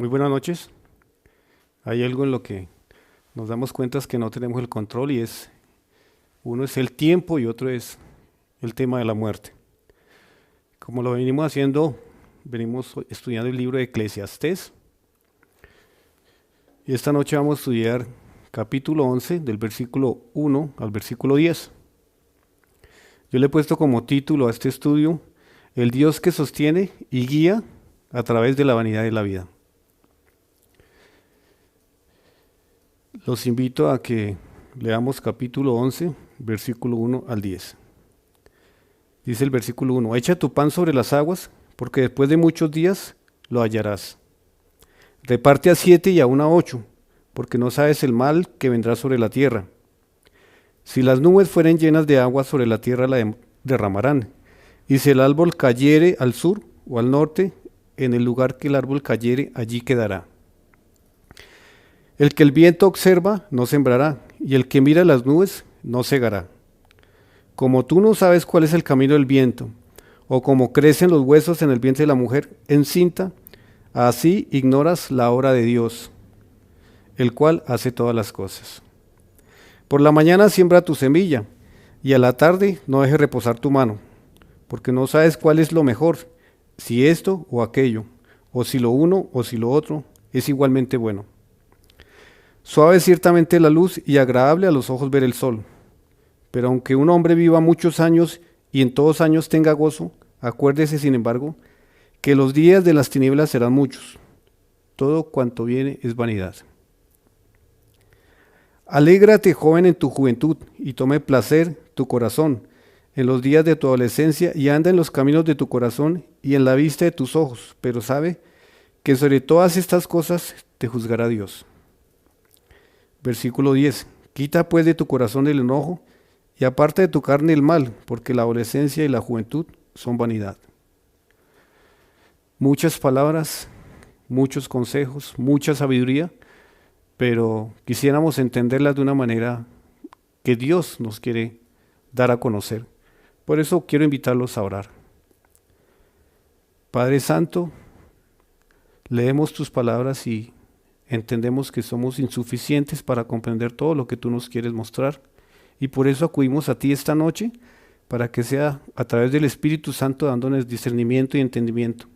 Muy buenas noches. Hay algo en lo que nos damos cuenta es que no tenemos el control y uno es el tiempo y otro es el tema de la muerte. Como lo venimos haciendo, venimos estudiando el libro de Eclesiastés y esta noche vamos a estudiar capítulo 11 del versículo 1 al versículo 10. Yo le he puesto como título a este estudio El Dios que sostiene y guía a través de la vanidad de la vida. Los invito a que leamos capítulo 11, versículo 1 al 10. Dice el versículo 1, echa tu pan sobre las aguas, porque después de muchos días lo hallarás. Reparte a 7 y aún a 8, porque no sabes el mal que vendrá sobre la tierra. Si las nubes fueren llenas de agua sobre la tierra la derramarán, y si el árbol cayere al sur o al norte, en el lugar que el árbol cayere, allí quedará. El que el viento observa no sembrará, y el que mira las nubes no segará. Como tú no sabes cuál es el camino del viento, o cómo crecen los huesos en el vientre de la mujer encinta, así ignoras la obra de Dios, el cual hace todas las cosas. Por la mañana siembra tu semilla, y a la tarde no dejes reposar tu mano, porque no sabes cuál es lo mejor, si esto o aquello, o si lo uno o si lo otro es igualmente bueno. Suave es ciertamente la luz y agradable a los ojos ver el sol. Pero aunque un hombre viva muchos años y en todos años tenga gozo, acuérdese, sin embargo, que los días de las tinieblas serán muchos. Todo cuanto viene es vanidad. Alégrate, joven, en tu juventud, y tome placer tu corazón en los días de tu adolescencia, y anda en los caminos de tu corazón y en la vista de tus ojos, pero sabe que sobre todas estas cosas te juzgará Dios. Versículo 10. Quita pues de tu corazón el enojo y aparta de tu carne el mal, porque la adolescencia y la juventud son vanidad. Muchas palabras, muchos consejos, mucha sabiduría, pero quisiéramos entenderlas de una manera que Dios nos quiere dar a conocer. Por eso quiero invitarlos a orar. Padre Santo, leemos tus palabras y entendemos que somos insuficientes para comprender todo lo que tú nos quieres mostrar y por eso acudimos a ti esta noche para que sea a través del Espíritu Santo dándonos discernimiento y entendimiento.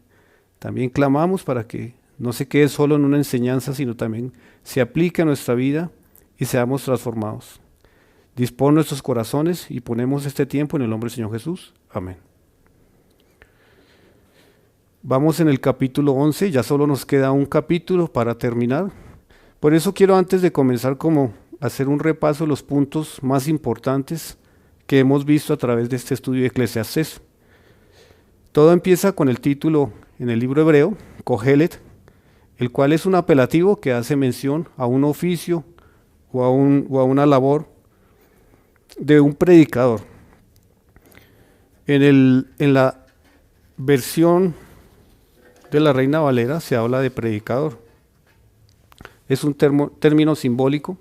También clamamos para que no se quede solo en una enseñanza, sino también se aplique a nuestra vida y seamos transformados. Dispón nuestros corazones y ponemos este tiempo en el nombre del Señor Jesús. Amén. Vamos en el capítulo 11, ya solo nos queda un capítulo para terminar. Por eso quiero antes de comenzar como hacer un repaso de los puntos más importantes que hemos visto a través de este estudio de Eclesiastés. Todo empieza con el título en el libro hebreo, Kohelet, el cual es un apelativo que hace mención a un oficio o a una labor de un predicador. En la versión de la Reina Valera se habla de predicador. Es un término simbólico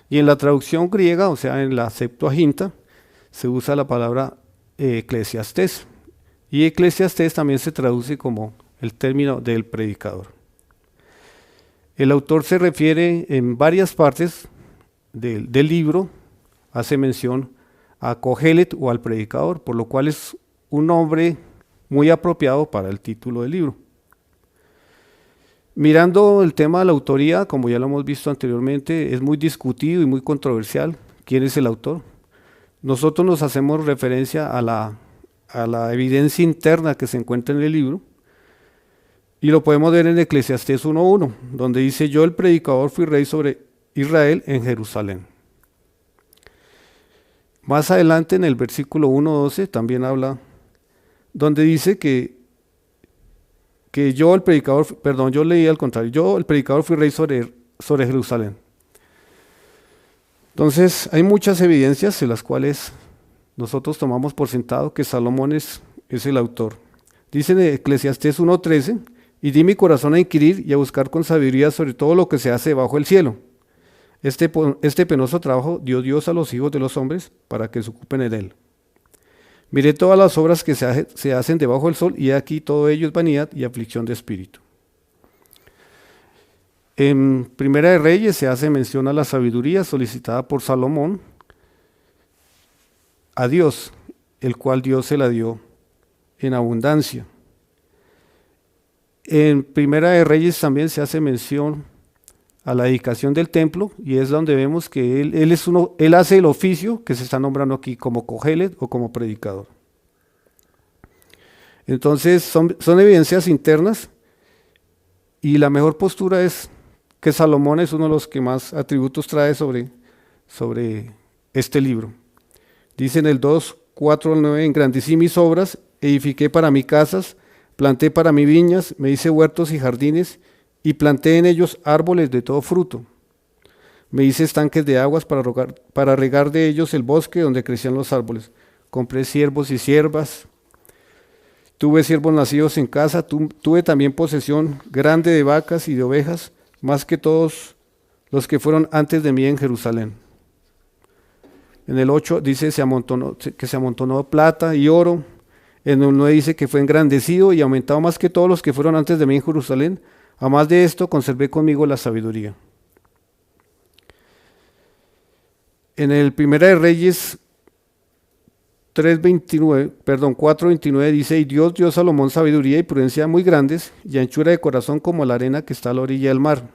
y en la traducción griega, o sea en la Septuaginta, se usa la palabra eclesiastés y eclesiastés también se traduce como el término del predicador. El autor se refiere en varias partes del libro, hace mención a Kohelet o al predicador, por lo cual es un nombre muy apropiado para el título del libro. Mirando el tema de la autoría, como ya lo hemos visto anteriormente, es muy discutido y muy controversial. ¿Quién es el autor? Nosotros nos hacemos referencia a la evidencia interna que se encuentra en el libro y lo podemos ver en Eclesiastés 1.1, donde dice: yo, el predicador, fui rey sobre Israel en Jerusalén. Más adelante en el versículo 1.12 también habla, donde dice que yo, el predicador, perdón, yo leí al contrario, yo, el predicador, fui rey sobre Jerusalén. Entonces, hay muchas evidencias en las cuales nosotros tomamos por sentado que Salomón es el autor. Dice en Eclesiastés 1.13, y di mi corazón a inquirir y a buscar con sabiduría sobre todo lo que se hace bajo el cielo. Este penoso trabajo dio Dios a los hijos de los hombres para que se ocupen de él. Miré todas las obras que se hacen debajo del sol, y aquí todo ello es vanidad y aflicción de espíritu. En Primera de Reyes se hace mención a la sabiduría solicitada por Salomón a Dios, el cual Dios se la dio en abundancia. En Primera de Reyes también se hace mención a la dedicación del templo y es donde vemos que él hace el oficio que se está nombrando aquí como Cogelet o como predicador. Entonces son evidencias internas y la mejor postura es que Salomón es uno de los que más atributos trae sobre este libro. Dice en el 2, 4 al 9, engrandecí mis obras, edifiqué para mí casas, planté para mí viñas, me hice huertos y jardines, y planté en ellos árboles de todo fruto. Me hice estanques de aguas para regar de ellos el bosque donde crecían los árboles. Compré siervos y siervas, tuve siervos nacidos en casa, tuve también posesión grande de vacas y de ovejas, más que todos los que fueron antes de mí en Jerusalén. En el 8 dice que se amontonó plata y oro. En el 9 dice que fue engrandecido y aumentado más que todos los que fueron antes de mí en Jerusalén. A más de esto, conservé conmigo la sabiduría. En el Primera de Reyes 4:29 dice, y Dios dio a Salomón sabiduría y prudencia muy grandes y anchura de corazón como la arena que está a la orilla del mar.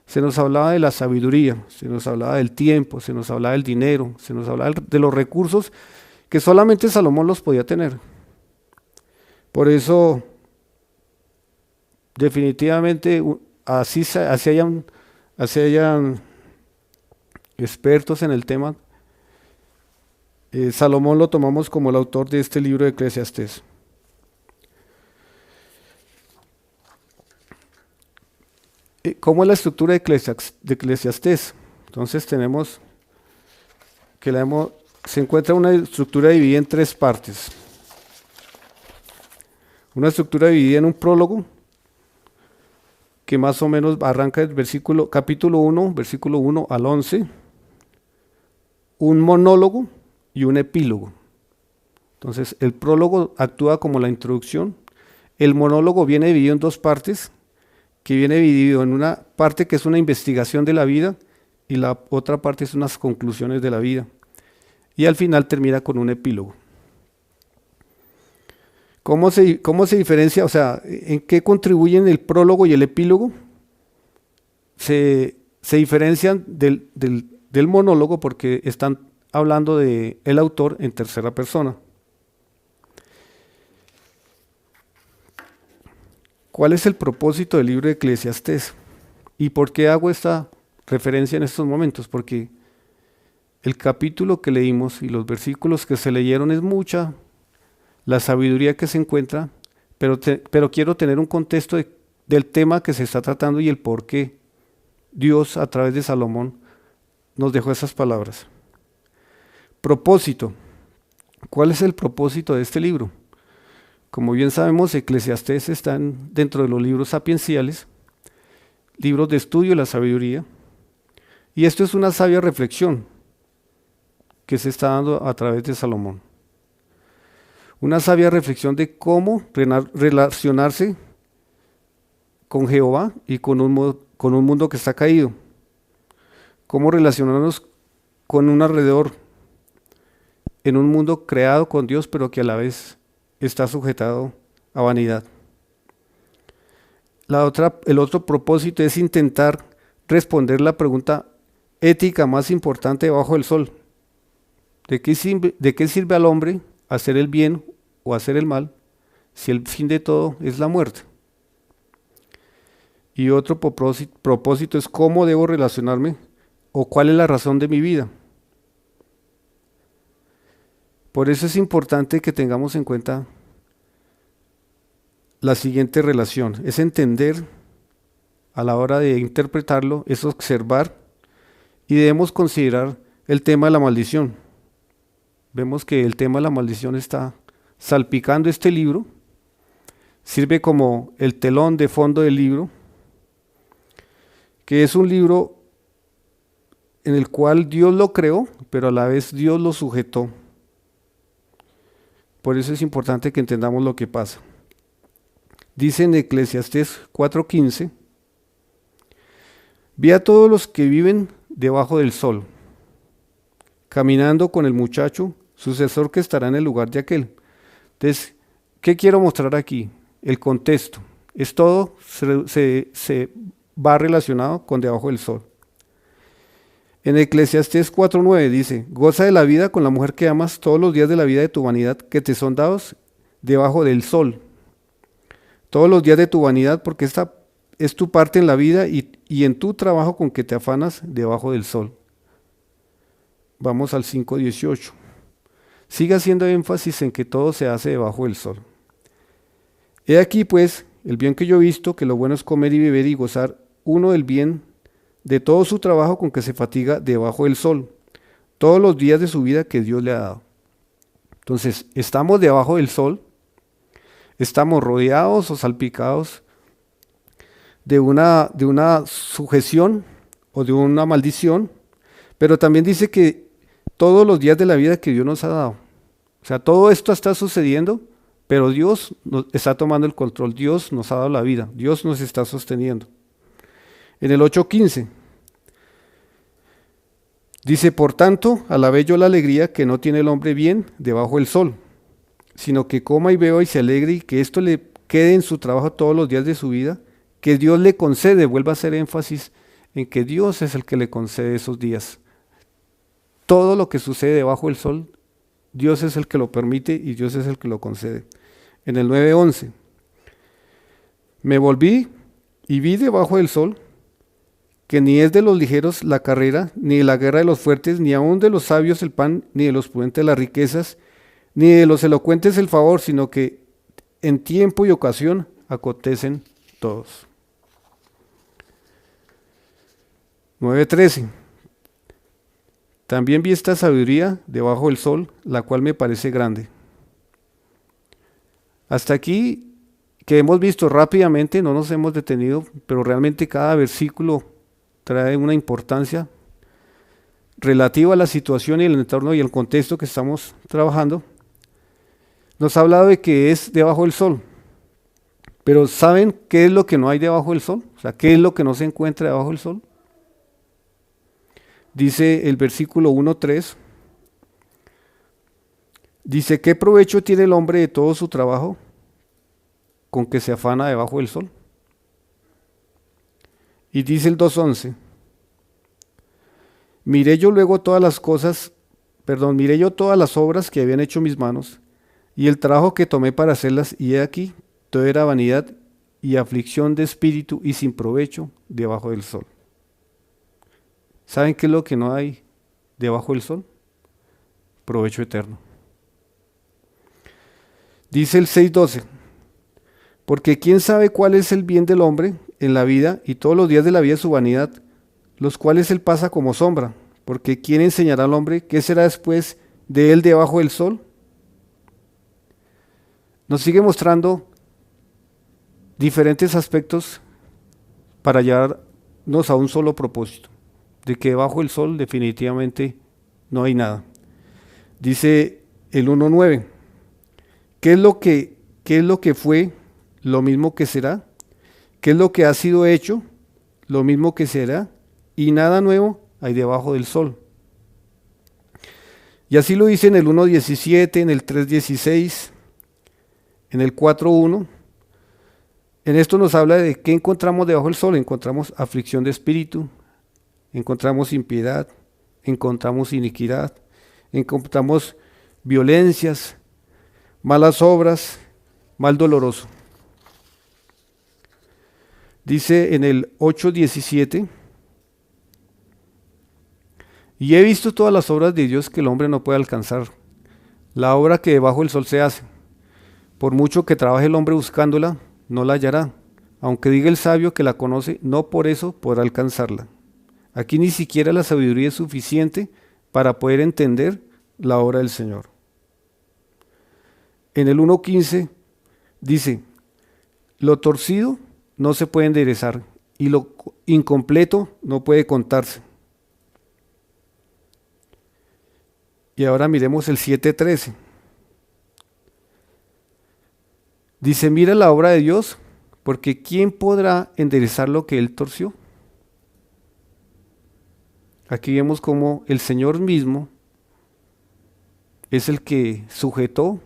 Se nos hablaba de la sabiduría, se nos hablaba del tiempo, se nos hablaba del dinero, se nos hablaba de los recursos que solamente Salomón los podía tener. Por eso, definitivamente, así hayan expertos en el tema, Salomón lo tomamos como el autor de este libro de Eclesiastés. ¿Cómo es la estructura de Eclesiastés? Entonces tenemos que se encuentra una estructura dividida en tres partes. Una estructura dividida en un prólogo, que más o menos arranca del capítulo 1, versículo 1 al 11, un monólogo y un epílogo. Entonces, el prólogo actúa como la introducción, el monólogo viene dividido en dos partes, que viene dividido en una parte que es una investigación de la vida y la otra parte es unas conclusiones de la vida. Y al final termina con un epílogo. ¿Cómo se diferencia? O sea, ¿en qué contribuyen el prólogo y el epílogo? Se diferencian del monólogo porque están hablando de el autor en tercera persona. ¿Cuál es el propósito del libro de Eclesiastés? ¿Y por qué hago esta referencia en estos momentos? Porque el capítulo que leímos y los versículos que se leyeron es mucha la sabiduría que se encuentra, pero quiero tener un contexto del tema que se está tratando y el por qué Dios a través de Salomón nos dejó esas palabras. Propósito. ¿Cuál es el propósito de este libro? Como bien sabemos, Eclesiastés está dentro de los libros sapienciales, libros de estudio de la sabiduría, y esto es una sabia reflexión que se está dando a través de Salomón. Una sabia reflexión de cómo relacionarse con Jehová y con un mundo que está caído. Cómo relacionarnos con un alrededor en un mundo creado con Dios, pero que a la vez está sujetado a vanidad. El otro propósito es intentar responder la pregunta ética más importante bajo el sol. ¿De qué sirve al hombre hacer el bien o hacer el mal si el fin de todo es la muerte? Y otro propósito es cómo debo relacionarme o cuál es la razón de mi vida. Por eso es importante que tengamos en cuenta la siguiente relación. Es entender a la hora de interpretarlo, es observar y debemos considerar el tema de la maldición. Vemos que el tema de la maldición está salpicando este libro, sirve como el telón de fondo del libro, que es un libro en el cual Dios lo creó, pero a la vez Dios lo sujetó. Por eso es importante que entendamos lo que pasa. Dice en Eclesiastés 4:15, Vi a todos los que viven debajo del sol, caminando con el muchacho, sucesor que estará en el lugar de aquel. Entonces, ¿qué quiero mostrar aquí? El contexto. Es todo, se va relacionado con debajo del sol. En Eclesiastés 4:9 dice, goza de la vida con la mujer que amas todos los días de la vida de tu vanidad que te son dados debajo del sol. Todos los días de tu vanidad, porque esta es tu parte en la vida y en tu trabajo con que te afanas debajo del sol. Vamos al 5:18. Sigue haciendo énfasis en que todo se hace debajo del sol. He aquí pues el bien que yo he visto, que lo bueno es comer y beber y gozar uno del bien de todo su trabajo con que se fatiga debajo del sol, todos los días de su vida que Dios le ha dado. Entonces, estamos debajo del sol, estamos rodeados o salpicados de una sujeción o de una maldición, pero también dice que todos los días de la vida que Dios nos ha dado. O sea, todo esto está sucediendo, pero Dios está tomando el control, Dios nos ha dado la vida, Dios nos está sosteniendo. En el 8:15 dice, por tanto, alabé yo la alegría que no tiene el hombre bien debajo del sol, sino que coma y beba y se alegre y que esto le quede en su trabajo todos los días de su vida, que Dios le concede, vuelva a hacer énfasis en que Dios es el que le concede esos días. Todo lo que sucede debajo del sol, Dios es el que lo permite y Dios es el que lo concede. En el 9:11, me volví y vi debajo del sol que ni es de los ligeros la carrera, ni de la guerra de los fuertes, ni aun de los sabios el pan, ni de los prudentes las riquezas, ni de los elocuentes el favor, sino que en tiempo y ocasión acontecen todos. 9:13. También vi esta sabiduría debajo del sol, la cual me parece grande. Hasta aquí que hemos visto rápidamente, no nos hemos detenido, pero realmente cada versículo trae una importancia relativa a la situación y el entorno y el contexto que estamos trabajando. Nos ha hablado de que es debajo del sol, pero ¿saben qué es lo que no hay debajo del sol? O sea, ¿qué es lo que no se encuentra debajo del sol? Dice el versículo 1:3, dice, ¿qué provecho tiene el hombre de todo su trabajo con que se afana debajo del sol? Y dice el 2:11, miré yo todas las obras que habían hecho mis manos, y el trabajo que tomé para hacerlas, y he aquí, todo era vanidad y aflicción de espíritu y sin provecho debajo del sol. ¿Saben qué es lo que no hay debajo del sol? Provecho eterno. Dice el 6:12, porque quién sabe cuál es el bien del hombre en la vida y todos los días de la vida de su vanidad, los cuales él pasa como sombra, porque quién enseñará al hombre qué será después de él debajo del sol. Nos sigue mostrando diferentes aspectos para llevarnos a un solo propósito, de que debajo del sol definitivamente no hay nada. Dice el 1:9, ¿qué es lo que fue? Lo mismo que será. ¿Qué es lo que ha sido hecho? Lo mismo que será. Y nada nuevo hay debajo del sol. Y así lo dice en el 1:17, en el 3:16, en el 4:1. En esto nos habla de qué encontramos debajo del sol. Encontramos aflicción de espíritu, encontramos impiedad, encontramos iniquidad, encontramos violencias, malas obras, mal doloroso. Dice en el 8:17, y he visto todas las obras de Dios que el hombre no puede alcanzar, la obra que debajo del sol se hace. Por mucho que trabaje el hombre buscándola, no la hallará. Aunque diga el sabio que la conoce, no por eso podrá alcanzarla. Aquí ni siquiera la sabiduría es suficiente para poder entender la obra del Señor. En el 1:15 dice, lo torcido no se puede enderezar y lo incompleto no puede contarse. Y ahora miremos el 7:13. Dice, mira la obra de Dios, porque ¿quién podrá enderezar lo que él torció? Aquí vemos cómo el Señor mismo es el que sujetó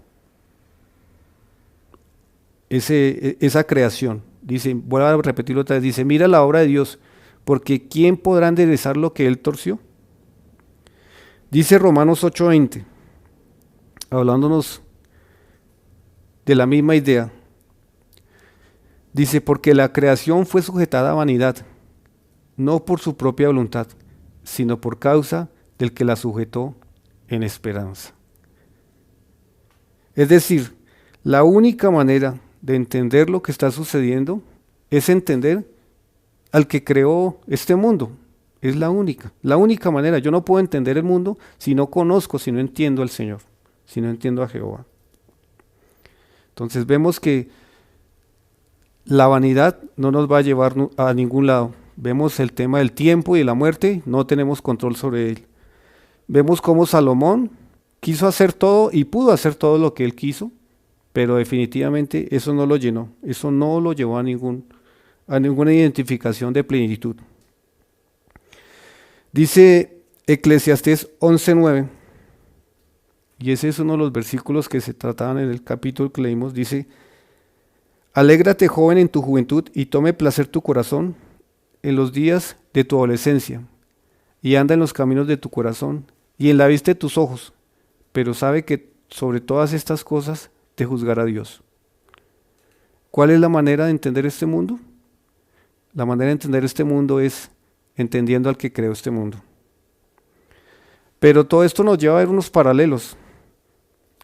esa creación. Dice, voy a repetirlo otra vez, dice, mira la obra de Dios, porque ¿quién podrá enderezar lo que Él torció? Dice Romanos 8:20, hablándonos de la misma idea. Dice, porque la creación fue sujetada a vanidad, no por su propia voluntad, sino por causa del que la sujetó en esperanza. Es decir, la única manera de entender lo que está sucediendo es entender al que creó este mundo. Es la única manera. Yo no puedo entender el mundo si no conozco, si no entiendo al Señor, si no entiendo a Jehová. Entonces vemos que la vanidad no nos va a llevar a ningún lado. Vemos el tema del tiempo y de la muerte, no tenemos control sobre él. Vemos cómo Salomón quiso hacer todo y pudo hacer todo lo que él quiso, pero definitivamente eso no lo llenó, eso no lo llevó a ninguna identificación de plenitud. Dice Eclesiastés 11:9, y ese es uno de los versículos que se trataban en el capítulo que leímos, dice, alégrate joven en tu juventud y tome placer tu corazón en los días de tu adolescencia, y anda en los caminos de tu corazón y en la vista de tus ojos, pero sabe que sobre todas estas cosas te juzgará Dios. ¿Cuál es la manera de entender este mundo? La manera de entender este mundo es entendiendo al que creó este mundo. Pero todo esto nos lleva a ver unos paralelos.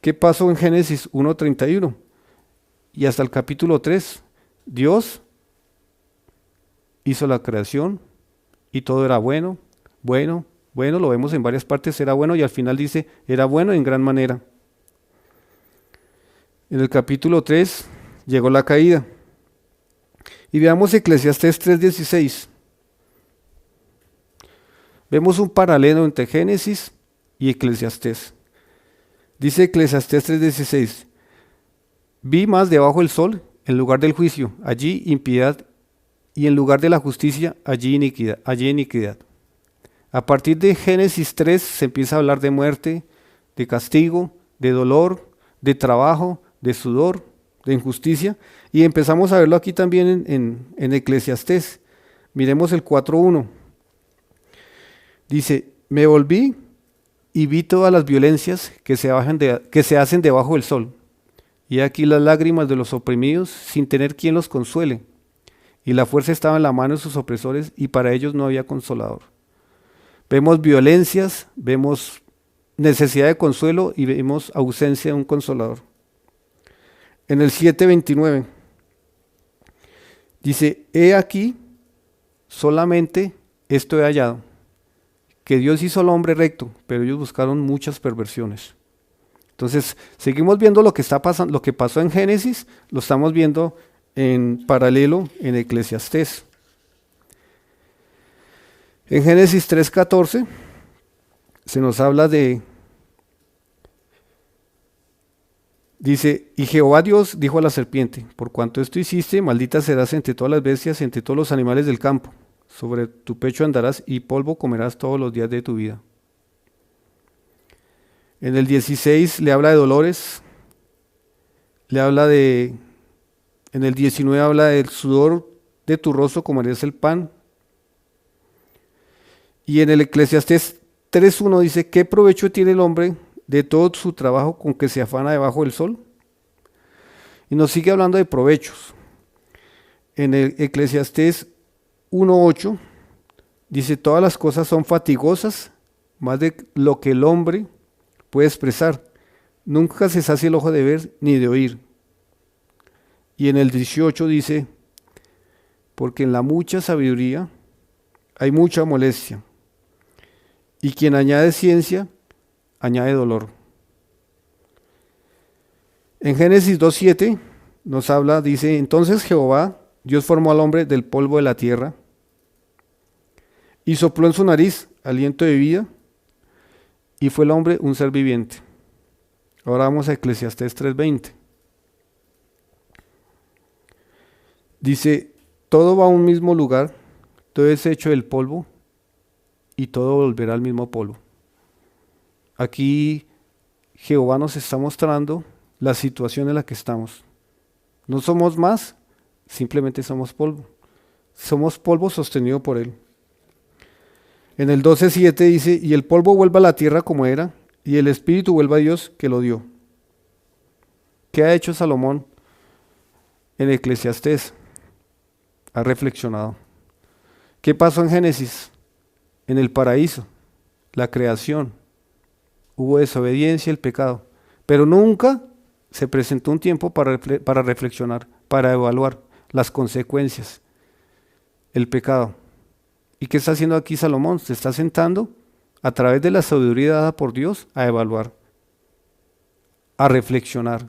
¿Qué pasó en Génesis 1:31? Y hasta el capítulo 3, Dios hizo la creación y todo era bueno, bueno, bueno, lo vemos en varias partes, era bueno y al final dice, era bueno en gran manera. En el capítulo 3 llegó la caída. Y veamos Eclesiastés 3:16. Vemos un paralelo entre Génesis y Eclesiastés. Dice Eclesiastés 3:16, vi más debajo del sol, en lugar del juicio, allí impiedad, y en lugar de la justicia, allí iniquidad. A partir de Génesis 3 se empieza a hablar de muerte, de castigo, de dolor, de trabajo, de sudor, de injusticia, y empezamos a verlo aquí también en Eclesiastés. Miremos el 4:1. Dice, me volví y vi todas las violencias que se hacen debajo del sol. Y aquí las lágrimas de los oprimidos sin tener quien los consuele. Y la fuerza estaba en la mano de sus opresores y para ellos no había consolador. Vemos violencias, vemos necesidad de consuelo y vemos ausencia de un consolador. En el 7:29 dice, he aquí, solamente esto he hallado, que Dios hizo al hombre recto, pero ellos buscaron muchas perversiones. Entonces, seguimos viendo lo que está pasando, lo que pasó en Génesis, lo estamos viendo en paralelo en Eclesiastés. En Génesis 3:14 se nos habla dice, y Jehová Dios dijo a la serpiente, por cuanto esto hiciste, maldita serás entre todas las bestias, entre todos los animales del campo. Sobre tu pecho andarás y polvo comerás todos los días de tu vida. En el 16 le habla de dolores, en el 19 habla del sudor de tu rostro comerás el pan. Y en el Eclesiastés 3:1 dice, ¿qué provecho tiene el hombre de todo su trabajo con que se afana debajo del sol? Y nos sigue hablando de provechos. En el Eclesiastés 1:8 dice, todas las cosas son fatigosas, más de lo que el hombre puede expresar. Nunca se sacia el ojo de ver ni de oír. Y en el 18 dice, porque en la mucha sabiduría hay mucha molestia, y quien añade ciencia, añade dolor. En Génesis 2:7 nos habla, dice, entonces Jehová, Dios formó al hombre del polvo de la tierra, y sopló en su nariz aliento de vida, y fue el hombre un ser viviente. Ahora vamos a Eclesiastés 3:20. Dice, todo va a un mismo lugar, todo es hecho del polvo, y todo volverá al mismo polvo. Aquí Jehová nos está mostrando la situación en la que estamos. No somos más, simplemente somos polvo. Somos polvo sostenido por Él. En el 12:7 dice, y el polvo vuelva a la tierra como era, y el espíritu vuelva a Dios que lo dio. ¿Qué ha hecho Salomón en Eclesiastés? Ha reflexionado. ¿Qué pasó en Génesis? En el paraíso, la creación. Hubo desobediencia, el pecado. Pero nunca se presentó un tiempo para reflexionar, para evaluar las consecuencias, el pecado. ¿Y qué está haciendo aquí Salomón? Se está sentando a través de la sabiduría dada por Dios a evaluar, a reflexionar.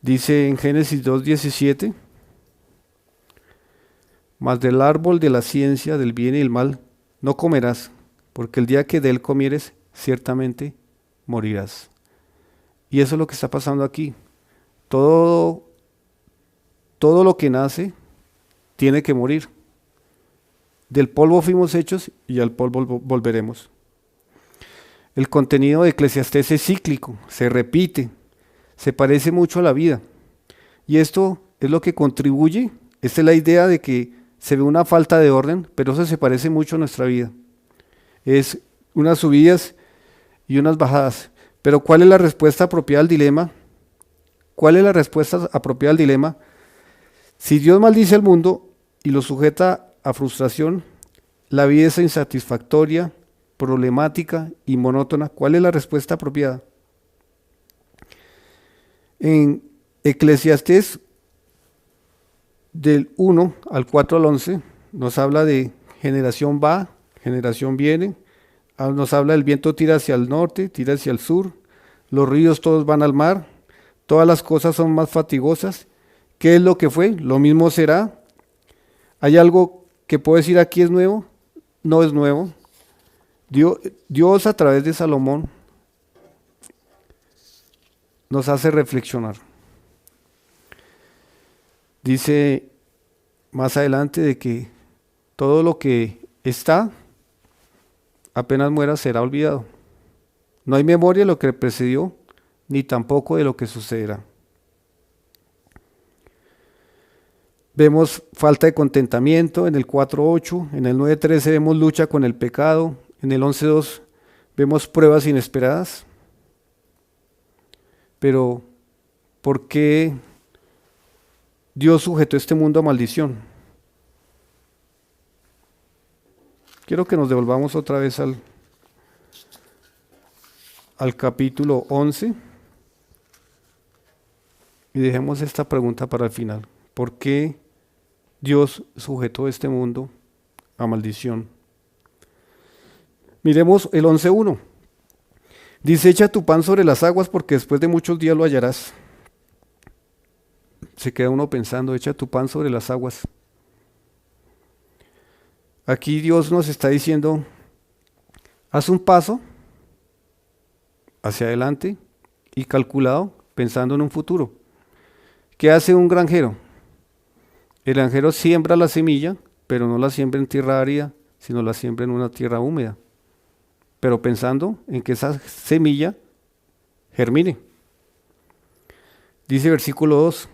Dice en Génesis 2:17, mas del árbol de la ciencia del bien y el mal no comerás, porque el día que de él comieres, ciertamente morirás. Y eso es lo que está pasando aquí. Todo lo que nace tiene que morir. Del polvo fuimos hechos y al polvo volveremos. El contenido de Eclesiastés es cíclico, se repite, se parece mucho a la vida. Y esto es lo que contribuye, esta es la idea de que se ve una falta de orden, pero eso se parece mucho a nuestra vida. Es unas subidas y unas bajadas. Pero ¿cuál es la respuesta apropiada al dilema? ¿Cuál es la respuesta apropiada al dilema? Si Dios maldice al mundo y lo sujeta a frustración, la vida es insatisfactoria, problemática y monótona. ¿Cuál es la respuesta apropiada? En Eclesiastés del 1 al 4 al 11 nos habla de generación va, generación viene, nos habla del viento tira hacia el norte, tira hacia el sur, los ríos todos van al mar, todas las cosas son más fatigosas. ¿Qué es lo que fue? Lo mismo será. ¿Hay algo que puedo decir aquí es nuevo? No es nuevo. Dios a través de Salomón nos hace reflexionar. Dice más adelante de que todo lo que está, apenas muera, será olvidado. No hay memoria de lo que precedió, ni tampoco de lo que sucederá. Vemos falta de contentamiento en el 4:8, en el 9:13 vemos lucha con el pecado, en el 11:2 vemos pruebas inesperadas. Pero, ¿por qué Dios sujetó este mundo a maldición? Quiero que nos devolvamos otra vez al capítulo 11 y dejemos esta pregunta para el final. ¿Por qué Dios sujetó este mundo a maldición? Miremos el 11:1. Dice, echa tu pan sobre las aguas porque después de muchos días lo hallarás. Se queda uno pensando, echa tu pan sobre las aguas. Aquí Dios nos está diciendo, haz un paso hacia adelante y calculado, pensando en un futuro. ¿Qué hace un granjero? El granjero siembra la semilla, pero no la siembra en tierra árida, sino la siembra en una tierra húmeda, pero pensando en que esa semilla germine. Dice versículo 2,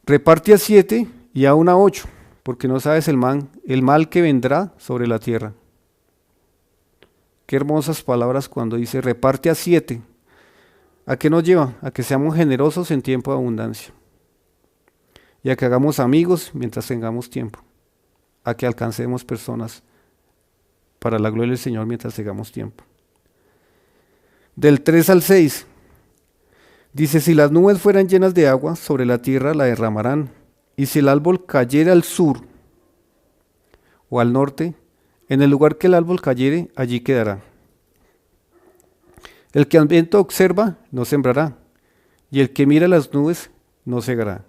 reparte a 7 y aún a 8, porque no sabes el mal que vendrá sobre la tierra. Qué hermosas palabras cuando dice reparte a 7. ¿A qué nos lleva? A que seamos generosos en tiempo de abundancia. Y a que hagamos amigos mientras tengamos tiempo. A que alcancemos personas para la gloria del Señor mientras tengamos tiempo. Del 3 al 6. Dice, si las nubes fueran llenas de agua, sobre la tierra la derramarán. Y si el árbol cayera al sur o al norte, en el lugar que el árbol cayere, allí quedará. El que al viento observa, no sembrará. Y el que mira las nubes, no segará.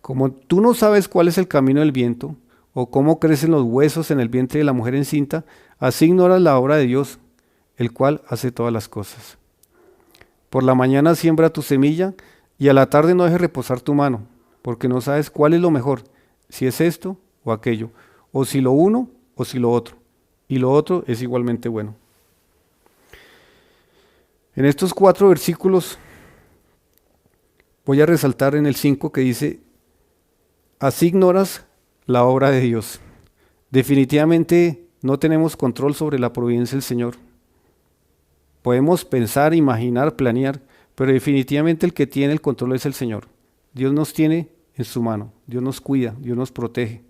Como tú no sabes cuál es el camino del viento, o cómo crecen los huesos en el vientre de la mujer encinta, así ignoras la obra de Dios, el cual hace todas las cosas. Por la mañana siembra tu semilla, y a la tarde no dejes reposar tu mano, porque no sabes cuál es lo mejor, si es esto o aquello, o si lo uno o si lo otro, y lo otro es igualmente bueno. En estos 4 versículos voy a resaltar en el 5 que dice, así ignoras la obra de Dios. Definitivamente no tenemos control sobre la providencia del Señor. Podemos pensar, imaginar, planear, pero definitivamente el que tiene el control es el Señor. Dios nos tiene en su mano, Dios nos cuida, Dios nos protege.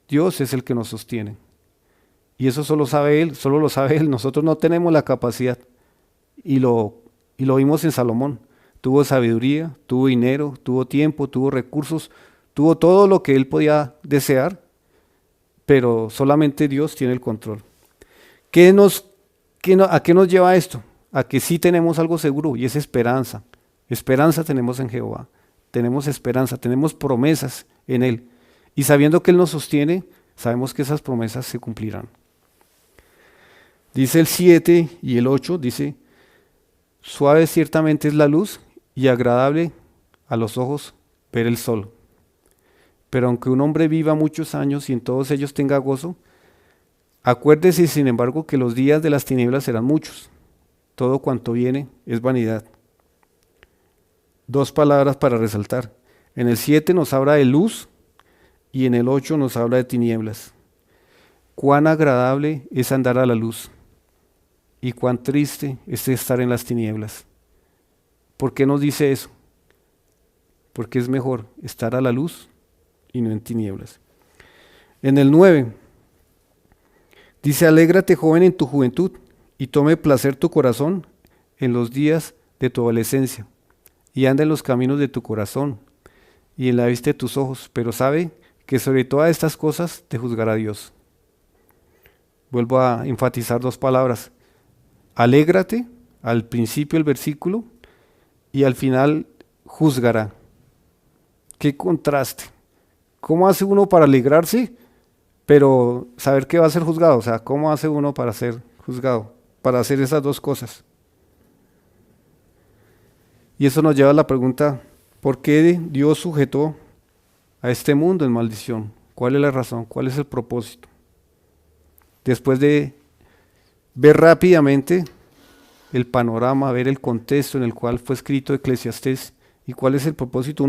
Dios es el que nos sostiene. Y eso solo sabe Él, solo lo sabe Él. Nosotros no tenemos la capacidad. Y lo vimos en Salomón. Tuvo sabiduría, tuvo dinero, tuvo tiempo, tuvo recursos, tuvo todo lo que él podía desear, pero solamente Dios tiene el control. ¿A qué nos lleva esto? A que sí tenemos algo seguro y es esperanza. Esperanza tenemos en Jehová. Tenemos esperanza, tenemos promesas en Él. Y sabiendo que Él nos sostiene, sabemos que esas promesas se cumplirán. Dice el 7 y el 8, dice, suave ciertamente es la luz y agradable a los ojos ver el sol. Pero aunque un hombre viva muchos años y en todos ellos tenga gozo, acuérdese sin embargo que los días de las tinieblas serán muchos. Todo cuanto viene es vanidad. 2 palabras para resaltar. En el 7 nos habla de luz y en el 8 nos habla de tinieblas. Cuán agradable es andar a la luz y cuán triste es estar en las tinieblas. ¿Por qué nos dice eso? Porque es mejor estar a la luz y no en tinieblas. En el 9 dice, alégrate joven en tu juventud y tome placer tu corazón en los días de tu adolescencia y anda en los caminos de tu corazón y en la vista de tus ojos, pero sabe que sobre todas estas cosas te juzgará Dios. Vuelvo a enfatizar 2 palabras. Alégrate al principio del versículo y al final juzgará. Qué contraste. ¿Cómo hace uno para alegrarse, pero saber que va a ser juzgado? O sea, ¿cómo hace uno para ser juzgado? Para hacer esas 2 cosas. Y eso nos lleva a la pregunta, ¿por qué Dios sujetó a este mundo en maldición? ¿Cuál es la razón? ¿Cuál es el propósito? Después de ver rápidamente el panorama, ver el contexto en el cual fue escrito Eclesiastés y cuál es el propósito,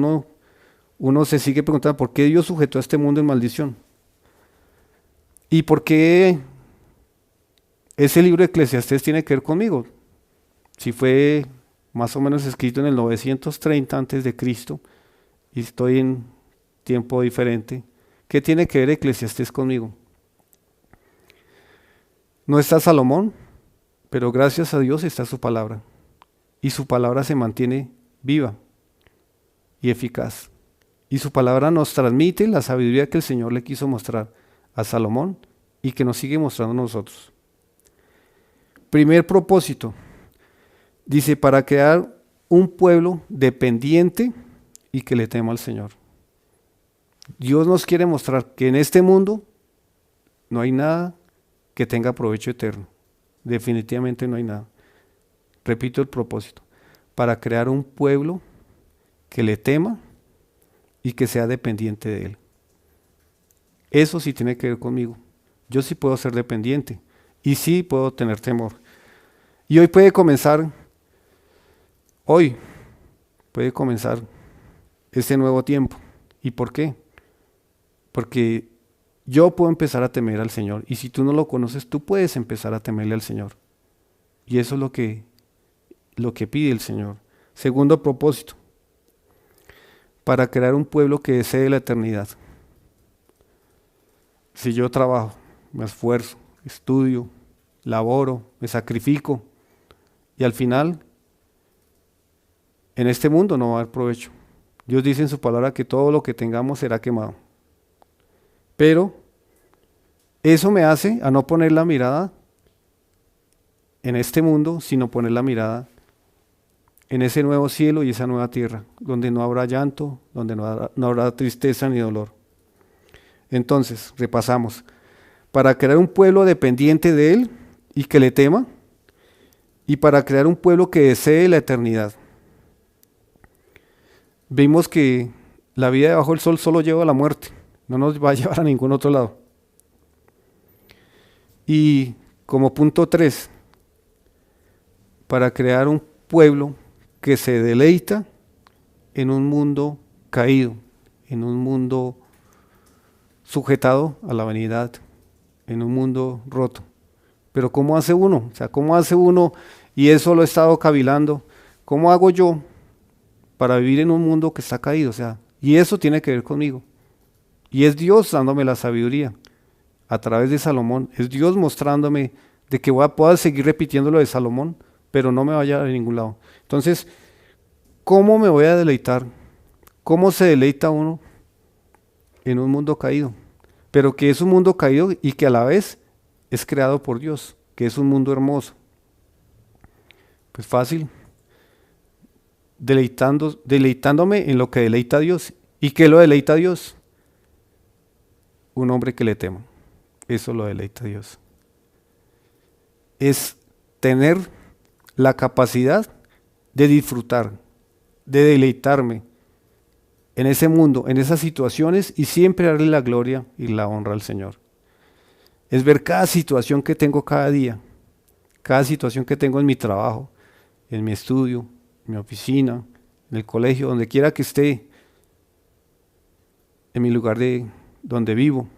uno se sigue preguntando por qué Dios sujetó a este mundo en maldición. ¿Y por qué ese libro de Eclesiastés tiene que ver conmigo? Si fue más o menos escrito en el 930 antes de Cristo y estoy en tiempo diferente, ¿qué tiene que ver Eclesiastés conmigo? No está Salomón, pero gracias a Dios está su palabra. Y su palabra se mantiene viva y eficaz. Y su palabra nos transmite la sabiduría que el Señor le quiso mostrar a Salomón y que nos sigue mostrando a nosotros. Primer propósito, dice, para crear un pueblo dependiente y que le tema al Señor. Dios nos quiere mostrar que en este mundo no hay nada que tenga provecho eterno. Definitivamente no hay nada. Repito el propósito, para crear un pueblo que le tema y que sea dependiente de Él. Eso sí tiene que ver conmigo. Yo sí puedo ser dependiente y sí puedo tener temor. Y hoy puede comenzar este nuevo tiempo. ¿Y por qué? Porque yo puedo empezar a temer al Señor. Y si tú no lo conoces, tú puedes empezar a temerle al Señor. Y eso es lo que pide el Señor. Segundo propósito, para crear un pueblo que desee la eternidad. Si yo trabajo, me esfuerzo, estudio, laboro, me sacrifico, y al final, en este mundo no va a haber provecho. Dios dice en su palabra que todo lo que tengamos será quemado. Pero eso me hace a no poner la mirada en este mundo, sino poner la mirada en ese nuevo cielo y esa nueva tierra, donde no habrá llanto, donde no habrá tristeza ni dolor. Entonces, repasamos. Para crear un pueblo dependiente de Él y que le tema, y para crear un pueblo que desee la eternidad. Vimos que la vida debajo del sol solo lleva a la muerte, no nos va a llevar a ningún otro lado. Y como punto 3, para crear un pueblo que se deleita en un mundo caído, en un mundo sujetado a la vanidad, en un mundo roto. Pero ¿cómo hace uno? O sea, ¿cómo hace uno? Y eso lo he estado cavilando. ¿Cómo hago yo para vivir en un mundo que está caído? O sea, y eso tiene que ver conmigo. Y es Dios dándome la sabiduría a través de Salomón. Es Dios mostrándome de que puedo seguir repitiendo lo de Salomón, pero no me vaya a ningún lado. Entonces, ¿cómo me voy a deleitar? ¿Cómo se deleita uno en un mundo caído? Pero que es un mundo caído y que a la vez es creado por Dios, que es un mundo hermoso. Pues fácil, deleitándome en lo que deleita a Dios. ¿Y qué lo deleita a Dios? Un hombre que le tema. Eso lo deleita a Dios. Es tener la capacidad de disfrutar, de deleitarme en ese mundo, en esas situaciones y siempre darle la gloria y la honra al Señor. Es ver cada situación que tengo cada día, cada situación que tengo en mi trabajo, en mi estudio, en mi oficina, en el colegio, donde quiera que esté, en mi lugar de donde vivo.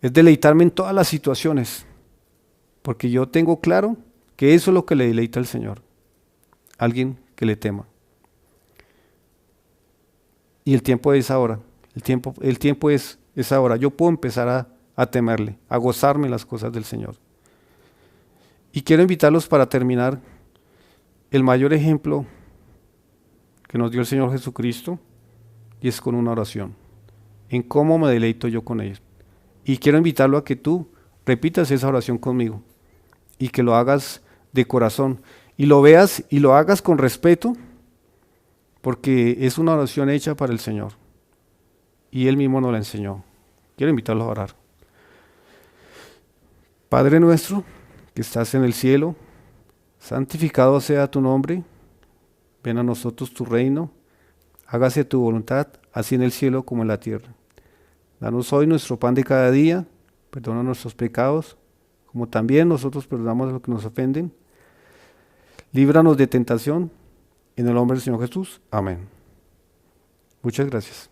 Es deleitarme en todas las situaciones, porque yo tengo claro que eso es lo que le deleita al Señor, alguien que le tema. Y el tiempo es ahora, el tiempo es ahora. Yo puedo empezar a temerle, a gozarme en las cosas del Señor. Y quiero invitarlos para terminar, el mayor ejemplo que nos dio el Señor Jesucristo, y es con una oración, en cómo me deleito yo con Él. Y quiero invitarlo a que tú repitas esa oración conmigo, y que lo hagas de corazón, y lo veas y lo hagas con respeto, porque es una oración hecha para el Señor, y Él mismo nos la enseñó. Quiero invitarlos a orar. Padre nuestro, que estás en el cielo, santificado sea tu nombre, ven a nosotros tu reino, hágase tu voluntad, así en el cielo como en la tierra. Danos hoy nuestro pan de cada día, perdona nuestros pecados, como también nosotros perdonamos a los que nos ofenden. Líbranos de tentación, en el nombre del Señor Jesús. Amén. Muchas gracias.